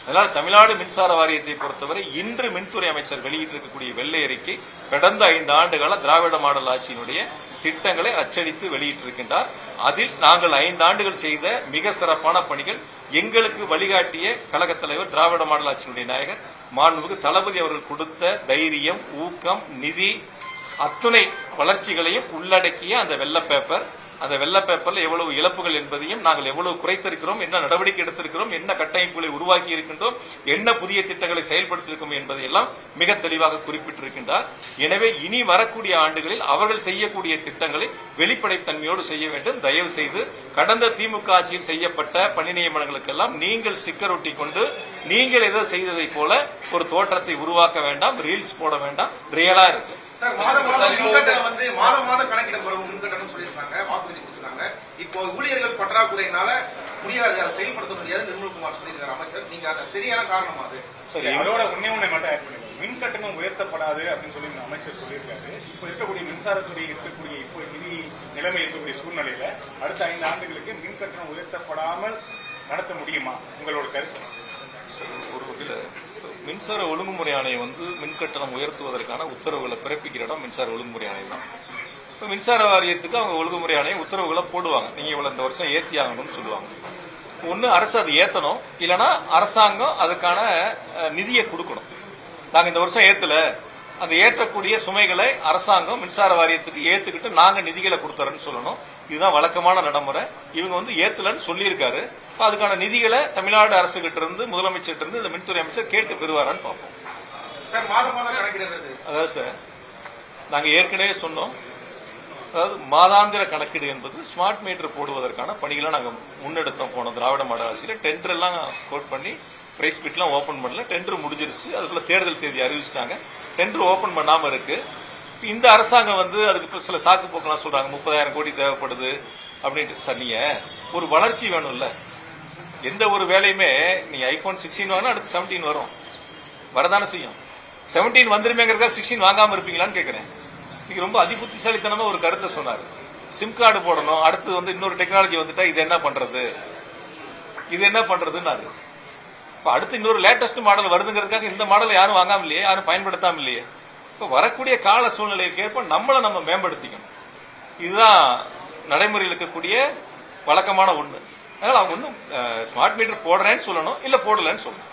அதனால தமிழ்நாடு மின்சார வாரியத்தை பொறுத்தவரை இன்று மின்துறை அமைச்சர் வெளியிட்டிருக்கக்கூடிய வெள்ளை அறிக்கை கடந்த 5 ஆண்டுகால திராவிட மாடல் ஆட்சியினுடைய திட்டங்களை அச்சடித்து வெளியிட்டிருக்கின்றார். அதில் நாங்கள் 5 ஆண்டுகள் செய்த மிக சிறப்பான பணிகள், எங்களுக்கு வழிகாட்டிய கழகத் தலைவர் திராவிட மாடல் ஆட்சியினுடைய நாயகர் மாண்புமிகு தளபதி அவர்கள் கொடுத்த தைரியம், ஊக்கம், நிதி அத்துணை வளர்ச்சிகளையும் உள்ளடக்கிய அந்த வெள்ளை பேப்பர். அந்த வெள்ளை பேப்பர்ல எவ்வளவு இழப்புகள் என்பதையும், நாங்கள் எவ்வளவு குறைத்திருக்கிறோம், என்ன நடவடிக்கை எடுத்திருக்கிறோம், என்ன கட்டமைப்புகளை உருவாக்கி இருக்கின்றோம், என்ன புதிய திட்டங்களை செயல்படுத்தியிருக்கிறோம் என்பதையெல்லாம் மிக தெளிவாக குறிப்பிட்டிருக்கின்றார். எனவே இனி வரக்கூடிய ஆண்டுகளில் அவர்கள் செய்யக்கூடிய திட்டங்களை வெளிப்படைத்தன்மையோடு செய்ய வேண்டும். தயவு செய்து கடந்த திமுக ஆட்சியில் செய்யப்பட்ட பணி நியமனங்களுக்கெல்லாம் நீங்கள் ஸ்டிக்கர் ஒட்டி கொண்டு நீங்கள் ஏதோ செய்ததை போல ஒரு தோற்றத்தை உருவாக்க வேண்டாம், ரீல்ஸ் போட வேண்டாம். ரியலா இருக்கு. மாதம் கணக்கிடப்படும் முன்கட்டணம் சொல்லியிருக்காங்க, வாக்குறுதி கொடுத்திருக்காங்க. இப்போ ஊழியர்கள் பற்றாக்குறையினால முடியாது, அதை செயல்படுத்த முடியாது நிர்மல்குமார் சொல்லியிருக்காரு அமைச்சர். நீங்க அதை சரியான காரணமா? அது சரி, அதோட ஒன்னே மட்டும் ஆட் பண்ணுங்க. மின் கட்டணம் உயர்த்தப்படாது அப்படின்னு சொல்லி அமைச்சர் சொல்லியிருக்காரு. இப்போ இருக்கக்கூடிய மின்சாரத்துறை இருக்கக்கூடிய இப்போ நிதி நிலைமை இருக்கக்கூடிய சூழ்நிலையில அடுத்த 5 ஆண்டுகளுக்கு மின் கட்டணம் உயர்த்தப்படாமல் நடத்த முடியுமா? உங்களோட கருத்து. ஒரு வகையில் மின்சார ஒழுங்குமுறை ஆணையம் மின் கட்டணம் உயர்த்துவதற்கான உத்தரவுகளை பிறப்பிக்கிற இடம் மின்சார ஒழுங்குமுறை ஆணையம் தான். இப்போ மின்சார வாரியத்துக்கு அவங்க ஒழுங்குமுறை ஆணையம் உத்தரவுகளை போடுவாங்க. நீங்க இவ்வளவு இந்த வருஷம் ஏற்றி ஆகணும்னு சொல்லுவாங்க. ஒன்று அரசு அது ஏற்றணும், இல்லைன்னா அரசாங்கம் அதுக்கான நிதியை கொடுக்கணும். நாங்கள் இந்த வருஷம் ஏற்றல, அந்த ஏற்றக்கூடிய சுமைகளை அரசாங்கம் மின்சார வாரியத்துக்கு ஏற்றுக்கிட்டு நாங்கள் நிதிகளை கொடுத்துறோன்னு சொல்லணும். இதுதான் வழக்கமான நடைமுறை. இவங்க ஏற்றலன்னு சொல்லியிருக்காரு. அதுக்கான நிதிகளை தமிழ்நாடு அரசு கிட்ட இருந்து, முதலமைச்சர் இருந்து இந்த மின்துறை அமைச்சர் கேட்டு பெறுவாரான்னு பார்ப்போம். அதாவது சார், நாங்க ஏற்கனவே சொன்னோம், அதாவது மாதாந்திர கணக்கீடு என்பது ஸ்மார்ட் மீட்டர் போடுவதற்கான பணிகளை நாங்கள் முன்னெடுத்தோம். போனோம் திராவிட மாடல் ஆட்சியில் டெண்டர் எல்லாம் கோட் பண்ணி பிரைஸ் பிட்லாம் ஓபன் பண்ணல. டெண்டர் முடிஞ்சிருச்சு. அதுக்குள்ள தேர்தல் தேதி அறிவிச்சிட்டாங்க. டெண்டர் ஓபன் பண்ணாம இருக்கு. இந்த அரசாங்கம் அதுக்கு சில சாக்கு போக்கெல்லாம் சொல்றாங்க, 30,000 கோடி தேவைப்படுது அப்படின்ட்டு. சார், நீங்க ஒரு வளர்ச்சி வேணும்ல. எந்த ஒரு வேலையுமே நீங்க ஐபோன் 16 வாங்கினா அடுத்து 17 வரும், வரதானே செய்யும். 17 வந்துருமேங்கிறதுக்காக 16 வாங்காம இருப்பீங்களான்னு கேட்கிறேன். இன்னைக்கு ரொம்ப அதிபுத்திசாலித்தனமா ஒரு கருத்தை சொன்னாரு. சிம் கார்டு போடணும், அடுத்து இன்னொரு டெக்னாலஜி வந்துட்டா இது என்ன பண்றது, இது என்ன பண்றதுன்னு. இப்ப அடுத்து இன்னொரு லேட்டஸ்ட் மாடல் வருதுங்கிறதுக்காக இந்த மாடல் யாரும் வாங்காம இல்லையே, யாரும் பயன்படுத்தாம இல்லையே. இப்ப வரக்கூடிய கால சூழ்நிலைக்கு ஏற்ப நம்ம மேம்படுத்திக்கணும். இதுதான் நடைமுறையில் இருக்கக்கூடிய வழக்கமான ஒண்ணு. அதனால அவங்க ஸ்மார்ட் மீட்டர் போடுறேன்னு சொல்லணும், இல்ல போடலன்னு சொல்லணும்.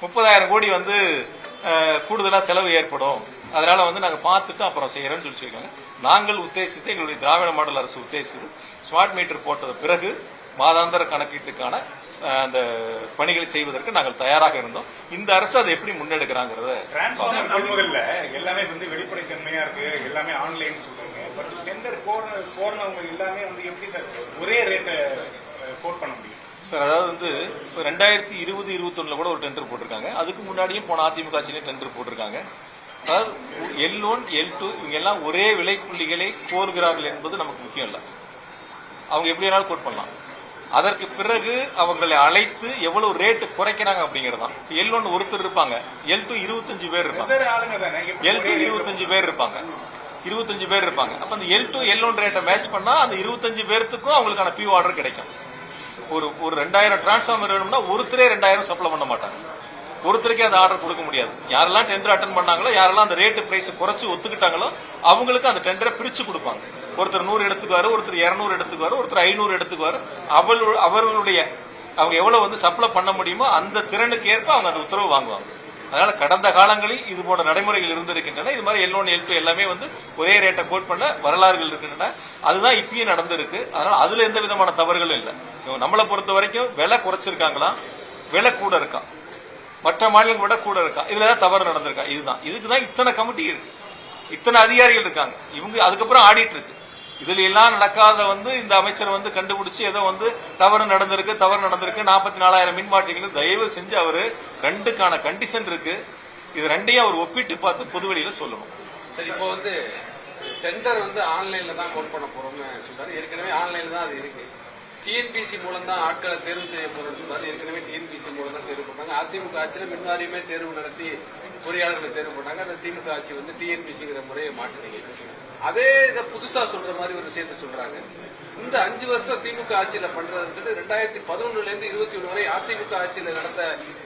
30,000 கோடி கூடுதலா செலவு ஏற்படும், அதனால நாங்க பார்த்துட்டு அப்புறம் செய்யறோம்னு சொல்லியிருக்காங்க. நாங்கள் உத்தேசித்து, எங்களுடைய திராவிட மாடல் அரசு உத்தேசித்து ஸ்மார்ட் மீட்டர் போட்டது பிறகு மாதாந்திர கணக்கீட்டுக்கான அந்த பணிகளை செய்வதற்கு நாங்கள் தயாராக இருந்தோம். இந்த அரசு அதை எப்படி முன்னெடுக்கிறாங்கிறத. டிரான்ஸ்ஃபார்மர் கொள்முதல்ல எல்லாமே வெளிப்படைத்தன்மையா இருக்கு, எல்லாமே ஆன்லைன் சொல்றாங்க. பட் டெண்டர் போறவங்க எல்லாமே எப்படி சார் ஒரே ரேட்டை கோட் பண்ண முடியும்? சார், அதாவது 2020-21 கூட ஒரு டெண்டர் போட்டிருக்காங்க. அதுக்கு முன்னாடியும் போன அதிமுக ஆட்சியிலே டெண்டர் போட்டிருக்காங்க. அதாவது L1, L2 இவங்க எல்லாம் ஒரே விலை புள்ளிகளை கோருகிறார்கள் என்பது நமக்கு முக்கியம் இல்லை. அவங்க எப்படி வேணாலும் கோட் பண்ணலாம். அதற்கு பிறகு அவங்களை அழைத்து எவ்வளவு ரேட்டு குறைக்கிறாங்க அப்படிங்கறதான். L1 ஒருத்தர் இருப்பாங்க, L2 25 பேர் இருப்பாங்க, L2 25 பேர் இருப்பாங்க, 25 பேர் இருப்பாங்க. அப்ப அந்த L2 L1 ரேட்டை மேட்ச் பண்ணா அந்த 25 பேர்த்துக்கும் அவங்களுக்கான பியூ ஆர்டர் கிடைக்கும். ஒரு 2000 டிரான்ஸ்ஃபார்மர் வேணும்னா ஒருத்தரே 2000 சப்ளை பண்ண மாட்டாங்க. ஒருத்தருக்கே அந்த ஆர்டர் கொடுக்க முடியாது. யாரெல்லாம் டெண்டர் அட்டன் பண்ணாங்களோ, யாரெல்லாம் அந்த ரேட்டு பிரைஸ் குறைச்சு ஒத்துக்கிட்டாங்களோ அவங்களுக்கு அந்த டெண்டரை பிரிச்சு கொடுப்பாங்க. ஒருத்தர் 100 எடுத்துக்குவாரு, ஒருத்தர் 200 எடுத்துக்குவாரு, ஒருத்தர் 500 எடுத்துக்குவாரு. அவர்களுடைய அவங்க எவ்வளவு சப்ளை பண்ண முடியுமோ அந்த திறனுக்கு ஏற்ப அவங்க அந்த உத்தரவு வாங்குவாங்க. அதனால கடந்த காலங்களில் இது போன்ற நடைமுறைகள் இருந்திருக்கின்றன. இது மாதிரி L1, L2 எல்லாமே ஒரே ரேட்டை கோட் பண்ண வரலாறுகள் இருக்கின்றன. அதுதான் இப்பயும் நடந்திருக்கு. அதனால அதுல எந்த விதமான தவறுகளும் இல்லை. நம்மளை பொறுத்த வரைக்கும் விலை குறைச்சிருக்காங்களா, விலை கூட இருக்கா, மற்ற மாநிலங்கள் விட கூட இருக்கா, இதுலதான் தவறு நடந்திருக்கா, இதுதான். இதுக்குதான் இத்தனை கமிட்டி இருக்கு, இத்தனை அதிகாரிகள் இருக்காங்க. இவங்க அதுக்கப்புறம் ஆடிட் இருக்கு. இதுல எல்லாம் நடக்காத இந்த அமைச்சர் கண்டுபிடிச்சு ஏதோ தவறு நடந்திருக்கு 44,000 மின்மாற்றிகள். தயவு செஞ்சு அவரு 2க்கான கண்டிஷன் இருக்கு, இது 2ஐயும் அவர் ஒப்பிட்டு பார்த்து பொதுவெளியில சொல்லணும். சரி, இப்போ டெண்டர் ஆன்லைன்ல தான் கோட் பண்ண போறோம்னு சொல்றாரு. ஏற்கனவே ஆன்லைன்ல தான் அது இருக்கு. டிஎன்பிசி மூலம் தான் ஆட்களை தேர்வு செய்ய போறோம்னு சொல்றாரு. ஏற்கனவே டிஎன்பிசி மூலம் தான் தேர்வு பண்ணாங்க. அதிமுக ஆட்சியில மின்வாரியமே தேர்வு நடத்தி பொறியாளர்களை தேர்வு பண்ணாங்க. அந்த திமுக ஆட்சி டிஎன்பிசிங்கிற முறையை மாற்றினீங்க. அதே இதை புதுசா சொல்ற மாதிரி ஒரு விஷயத்த சொல்றாங்க. இந்த 5 வருஷம் திமுக ஆட்சியில பண்றதுன்றது 2011 21 வரை அதிமுக ஆட்சியில நடந்த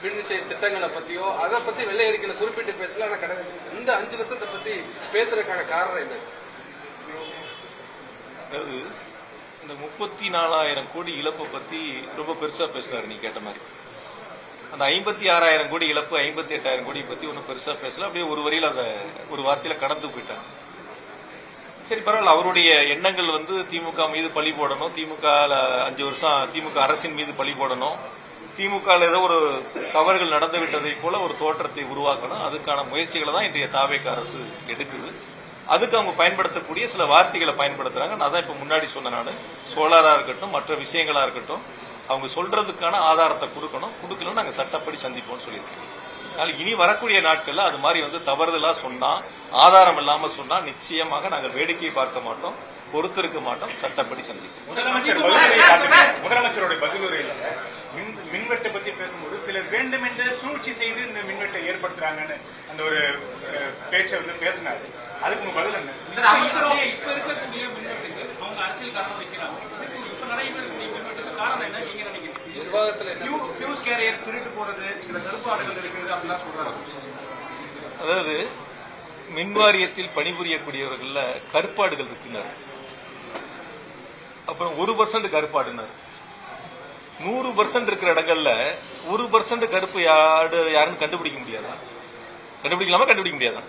மின் விசை திட்டங்களை பத்தியோ அதை பத்தி வெள்ளை அறிக்கையில குறிப்பிட்டு பேசல. ஆனா இந்த 5 வருஷத்தை பத்தி பேசுறதுக்கான காரணம் என்ன சார்? அதாவது இந்த 34,000 கோடி இழப்பை பத்தி ரொம்ப பெருசா பேசுறாரு நீ கேட்ட மாதிரி. அந்த 56,000 கோடி இழப்பு 58,000 கோடி பத்தி ஒன்றும் பெருசா பேசல. அப்படியே ஒரு வரியில் அதை ஒரு வார்த்தையில கடந்து போயிட்டாங்க. சரி பரவாயில்ல, அவருடைய எண்ணங்கள் வந்து திமுக மீது பழி போடணும், திமுக 5 வருஷம் திமுக அரசின் மீது பழி போடணும், திமுக ஏதோ ஒரு தவறுகள் நடந்து விட்டதை போல ஒரு தோற்றத்தை உருவாக்கணும், அதுக்கான முயற்சிகளை தான் இன்றைய தாவேக அரசு எடுக்குது. அதுக்கு அவங்க பயன்படுத்தக்கூடிய சில வார்த்தைகளை பயன்படுத்துறாங்க. நான் தான் இப்ப முன்னாடி சொன்ன, நான் சோலாரா இருக்கட்டும் மற்ற விஷயங்களா இருக்கட்டும் அவங்க சொல்றதுக்கான ஆதாரத்தை கொடுக்கணும், நாங்க சட்டப்படி சந்திப்போம்னு சொல்லியிருக்கோம். அதனால இனி வரக்கூடிய நாட்கள்ல அது மாதிரி வந்து தவறுதலா சொன்னா, ஆதாரம் இல்லாம சொன்னா நிச்சயமாக நாங்க வேடிக்கை பார்க்க மாட்டோம், பொறுத்திருக்க மாட்டோம், சட்டப்படி சந்திப்போம். முதலமைச்சருடைய பதிலுரையில மின்வெட்டை பத்தி பேசும்போது சிலர் வேண்டுமென்றே சூழ்ச்சி செய்து இந்த மின்வெட்டை ஏற்படுத்துறாங்கன்னு அந்த ஒரு பேச்சை வந்து பேசினாரு. அதுக்கு உங்க பதில் என்ன? இப்ப இருக்கக்கூடிய மின்வெட்டுகள் அவங்க அரசியல் காரணம் வைக்கிறாங்க. இப்ப நடைபெறக்கூடிய மின்வெட்டுக்கு காரணம் என்ன நீங்க நினைக்கிறீங்க? நிர்வாகத்துல பியூஸ் கேரியர் திருட்டு போறது, சில கருப்பாடுகள் இருக்குது அப்படிலாம் சொல்றாங்க. அதாவது மின்வாரியத்தில் பணிபுரியக்கூடியவர்கள்ல கருப்பாடுகள் இருக்குனர், அப்புறம் 1% கருப்பாடுனர், 100% இருக்கிற இடங்கள்ல 1% கருப்பு யாருன்னு கண்டுபிடிக்க முடியாதா? கண்டுபிடிக்க முடியாதா?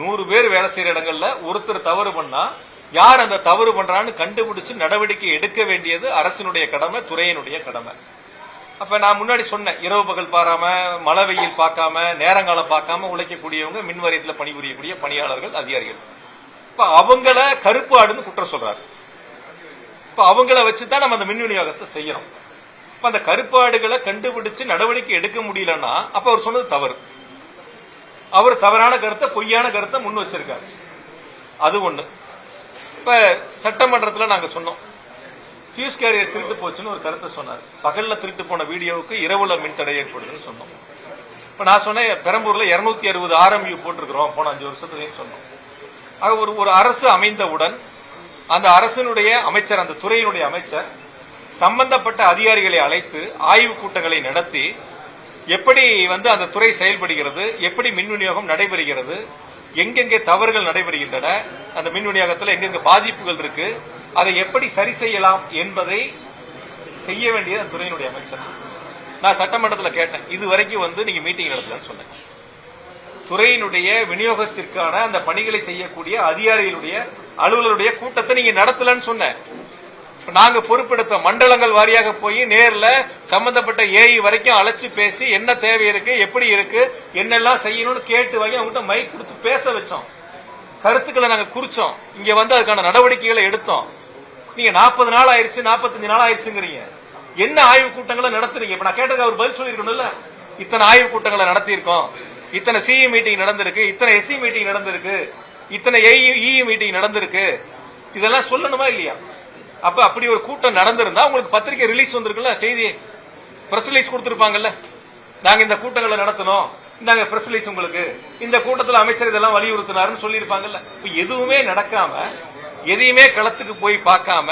100 பேர் வேலை செய்யற இடங்கள்ல ஒருத்தர் தவறு பண்ணா யார் அந்த தவறு பண்றான்னு கண்டுபிடிச்சு நடவடிக்கை எடுக்க வேண்டியது அரசினுடைய கடமை, துறையினுடைய கடமை. அப்ப நான் முன்னாடி சொன்னேன், இரவு பகல் பாராம, மழை வெயில் பார்க்காம, நேரங்காலம் பார்க்காம உழைக்கக்கூடியவங்க மின்வாரியத்தில் பணிபுரியக்கூடிய பணியாளர்கள், அதிகாரிகள். இப்ப அவங்கள கருப்பு ஆடுன்னு குற்றம் சொல்றாரு. இப்ப அவங்கள வச்சுதான் நம்ம அந்த மின் விநியோகத்தை செய்யறோம். இப்ப அந்த கருப்பு ஆடுகளை கண்டுபிடிச்சு நடவடிக்கை எடுக்க முடியலன்னா அப்ப அவர் சொன்னது தவறு. அவர் தவறான கருத்தை, பொய்யான கருத்தை முன் வச்சிருக்காரு. அது ஒண்ணு. இப்ப சட்டமன்றத்தில் நாங்க சொன்னோம், பியூஸ் கேரியர் திருட்டு போச்சுன்னு ஒரு கருத்தை சொன்னார். பகல்ல திருட்டு போன வீடியோவுக்கு இரவுல மின்தடை ஏற்படுதுன்னு சொன்னோம். இப்ப நான் சொன்னேன், பெரம்பூர்ல 260 RMU போட்டிருக்கிறோம் போன 5 வருஷத்துலன்னு சொன்னோம். ஆக ஒரு அரசு அமைந்தவுடன் அந்த அரசினுடைய அமைச்சர், அந்த துறையினுடைய அமைச்சர் சம்பந்தப்பட்ட அதிகாரிகளை அழைத்து ஆய்வு கூட்டங்களை நடத்தி எப்படி வந்து அந்த துறை செயல்படுகிறது, எப்படி மின் விநியோகம் நடைபெறுகிறது, எங்கெங்கே தவறுகள் நடைபெறுகின்றன, அந்த மின் விநியோகத்தில் எங்கெங்க பாதிப்புகள் இருக்கு, அதை எப்படி சரி செய்யலாம் என்பதை செய்ய வேண்டியது அந்த துறையினுடைய அமைச்சர். நான் சட்டமன்றத்தில் கேட்டேன், இது வரைக்கும் வந்து நீங்க மீட்டிங் நடத்தலன்னு சொன்னேன். துறையினுடைய விநியோகத்திற்கான அந்த பணிகளை செய்யக்கூடிய அதிகாரிகளுடைய அலுவலருடைய கூட்டத்தை நீங்க நடத்தலன்னு சொன்னேன். நாங்க பொறுப்பெடுத்த மண்டலங்கள் வாரியாக போய் நேர்ல சம்பந்தப்பட்ட ஏஇ வரைக்கும் அழைச்சு பேசி என்ன தேவை இருக்கு, எப்படி இருக்கு, என்னெல்லாம் செய்யணும்னு கேட்டு வாங்கி அவங்ககிட்ட மைக் கொடுத்து பேச வச்சோம். கருத்துக்களை நாங்க குறிச்சோம். இங்க வந்து அதுக்கான நடவடிக்கைகளை எடுத்தோம். நீங்க 40 நாள் ஆயிருச்சு, 45 நாள் ஆயிருச்சுங்கிறீங்க. என்ன ஆய்வு கூட்டங்களை நடத்துறீங்க? இப்ப நான் கேட்டதுக்கு அவர் பதில் சொல்லிருக்கணும்ல. இத்தனை ஆய்வு கூட்டங்களை நடத்தியிருக்கோம், இத்தனை சிஇ மீட்டிங் நடந்திருக்கு, இத்தனை எஸ்சி மீட்டிங் நடந்திருக்கு, இத்தனை இஇ மீட்டிங் நடந்திருக்கு, இதெல்லாம் சொல்லணுமா இல்லையா? அப்ப அப்படி ஒரு கூட்டம் நடந்திருந்தா உங்களுக்கு பத்திரிகை ரிலீஸ் வந்திருக்குல்ல, செய்தி பிரஸ் ரிலீஸ் கொடுத்திருப்பாங்கல்ல. நாங்க இந்த கூட்டங்களை நடத்தணும், இந்தாங்க பிரஸ் ரிலீஸ் உங்களுக்கு, இந்த கூட்டத்தில் அமைச்சர் இதெல்லாம் வலியுறுத்தினாருன்னு சொல்லியிருப்பாங்கல்ல. எதுவுமே நடக்காம, எதையுமே களத்துக்கு போய் பார்க்காம,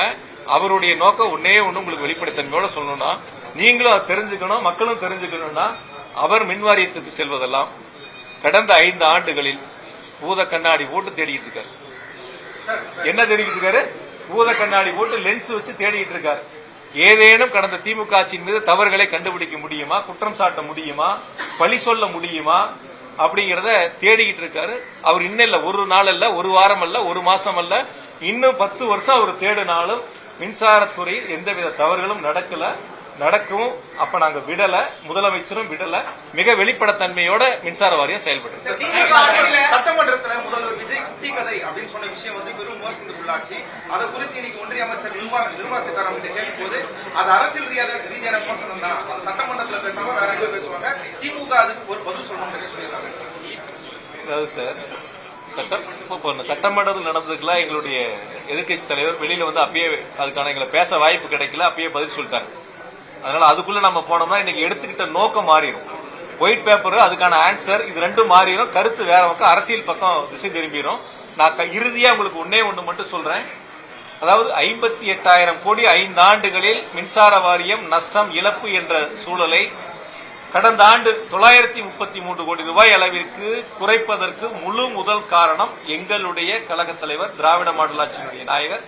அவருடைய நோக்கம் ஒன்னே ஒண்ணு உங்களுக்கு வெளிப்படைத்தன்மையோட சொல்லணும்னா, நீங்களும் அதை தெரிஞ்சுக்கணும், மக்களும் தெரிஞ்சுக்கணும்னா, அவர் மின்வாரியத்துக்கு செல்வதெல்லாம் கடந்த 5 ஆண்டுகளில் பூத கண்ணாடி போட்டு தேடிட்டு இருக்காரு. என்ன தேடிட்டு இருக்காரு? பூத கண்ணாடி போட்டு லென்ஸ் வச்சு தேடிட்டு இருக்காரு. ஏதேனும் கடந்த திமுக ஆட்சியின் மீது தவறுகளை கண்டுபிடிக்க முடியுமா, குற்றம் சாட்ட முடியுமா, பழி சொல்ல முடியுமா அப்படிங்கறத தேடிக்கிட்டு இருக்காரு. அவர் இன்னும் இல்ல, ஒரு நாள் அல்ல, ஒரு வாரம் அல்ல, ஒரு மாசம் அல்ல, இன்னும் 10 வருஷம் அவர் தேடினாலும் மின்சாரத்துறையில் எந்தவித தவறுகளும் நடக்கும். அப்ப நாங்க விடல, முதலமைச்சரும் விடல. மிக வெளிப்படைத்தன்மையோட மின்சார வாரியம் செயல்படுது. சட்டமன்றத்தில் முதல்வர் விஜய் குட்டி கதை அப்படின்னு சொன்ன விஷயம் வந்து பெரும் விமர்சனத்துக்குள்ளாச்சு. அதை குறித்து இன்னைக்கு ஒன்றிய அமைச்சர் நிர்மலா சீதாராமன் கிட்ட கேட்கும் போது அது அரசியல் ரீதியான விமர்சனம் தான், அது சட்டமன்றத்தில் பேசாம வேற எங்கேயும் பேசுவாங்க, திமுக அதுக்கு ஒரு பதில் சொல்லணும்னு சொல்லியிருக்காங்க. அதாவது சார், சட்டமன்றத்தில் நடந்ததுக்குலாம் எங்களுடைய எதிர்கட்சி தலைவர் வெளியில வந்து அப்பயே அதுக்கான எங்களை பேச வாய்ப்பு கிடைக்கல, அப்பயே பதில் சொல்லிட்டாங்க. அதனால அதுக்குள்ள நம்ம போனோம்னா இன்னைக்கு எடுத்துக்கிட்ட நோக்கம் மாறிடும். ஒயிட் பேப்பர் அதுக்கான ஆன்சர் இது ரெண்டும் மாறிடும், கருத்து வேற பக்கம் அரசியல் பக்கம் திசை திரும்பிடும். நான் இறுதியா உங்களுக்கு ஒன்னே ஒண்ணு மட்டும் சொல்றேன், அதாவது 58,000 கோடி 5 ஆண்டுகளில் மின்சார வாரியம் நஷ்டம் இழப்பு என்ற சூழலை கடந்த ஆண்டு 933 கோடி ரூபாய் அளவிற்கு குறைப்பதற்கு முழு முதல் காரணம் எங்களுடைய கழகத் தலைவர் திராவிட மாடல் ஆட்சியினுடைய நாயகர்